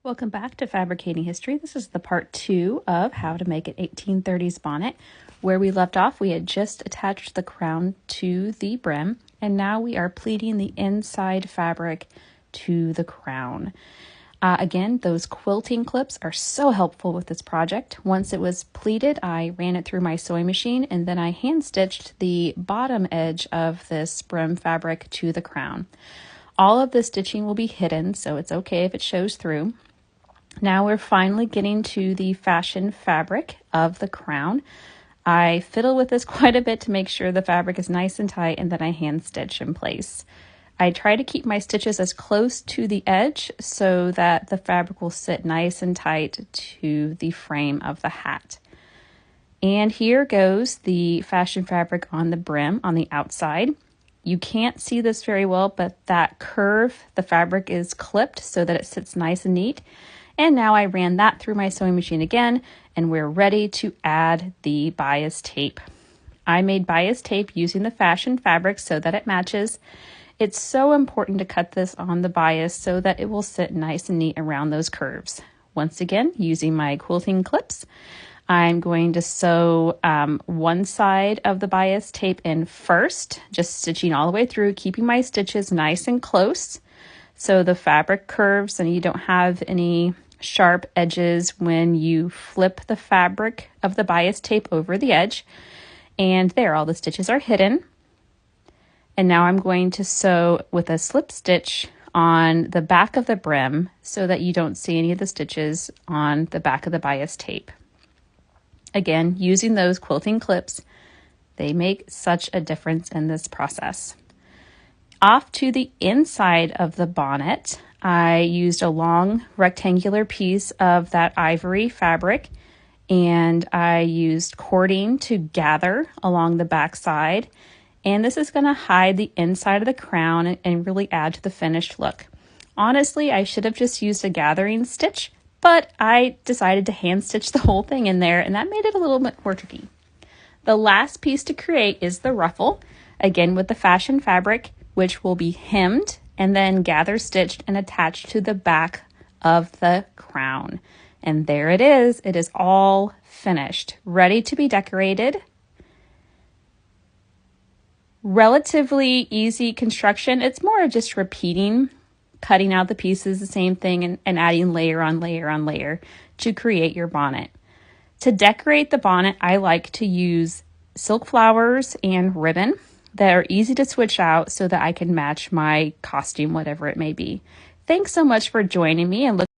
Welcome back to Fabricating History. This is the part 2 of how to make an 1830s bonnet. Where we left off, we had just attached the crown to the brim, and now we are pleating the inside fabric to the crown. Again, those quilting clips are so helpful with this project. Once it was pleated, I ran it through my sewing machine, and then I hand stitched the bottom edge of this brim fabric to the crown. All of the stitching will be hidden, so it's okay if it shows through. Now we're finally getting to the fashion fabric of the crown. I fiddle with this quite a bit to make sure the fabric is nice and tight, and then I hand stitch in place. I try to keep my stitches as close to the edge so that the fabric will sit nice and tight to the frame of the hat. And here goes the fashion fabric on the brim on the outside. You can't see this very well, but that curve, the fabric is clipped so that it sits nice and neat. And now I ran that through my sewing machine again, and we're ready to add the bias tape. I made bias tape using the fashion fabric so that it matches. It's so important to cut this on the bias so that it will sit nice and neat around those curves. Once again, using my quilting clips, I'm going to sew one side of the bias tape in first, just stitching all the way through, keeping my stitches nice and close so the fabric curves and you don't have any sharp edges when you flip the fabric of the bias tape over the edge. And there, all the stitches are hidden. And now I'm going to sew with a slip stitch on the back of the brim so that you don't see any of the stitches on the back of the bias tape. Again, using those quilting clips, they make such a difference in this process. Off to the inside of the bonnet, I used a long rectangular piece of that ivory fabric, and I used cording to gather along the back side. And this is going to hide the inside of the crown and really add to the finished look. Honestly, I should have just used a gathering stitch, but I decided to hand stitch the whole thing in there, and that made it a little bit more tricky. The last piece to create is the ruffle, again with the fashion fabric, which will be hemmed and then gather stitched and attached to the back of the crown. And there it is. It is all finished, ready to be decorated. Relatively easy construction. It's more of just repeating, cutting out the pieces, the same thing, and adding layer on layer on layer to create your bonnet. To decorate the bonnet, I like to use silk flowers and ribbon that are easy to switch out so that I can match my costume, whatever it may be. Thanks so much for joining me, and look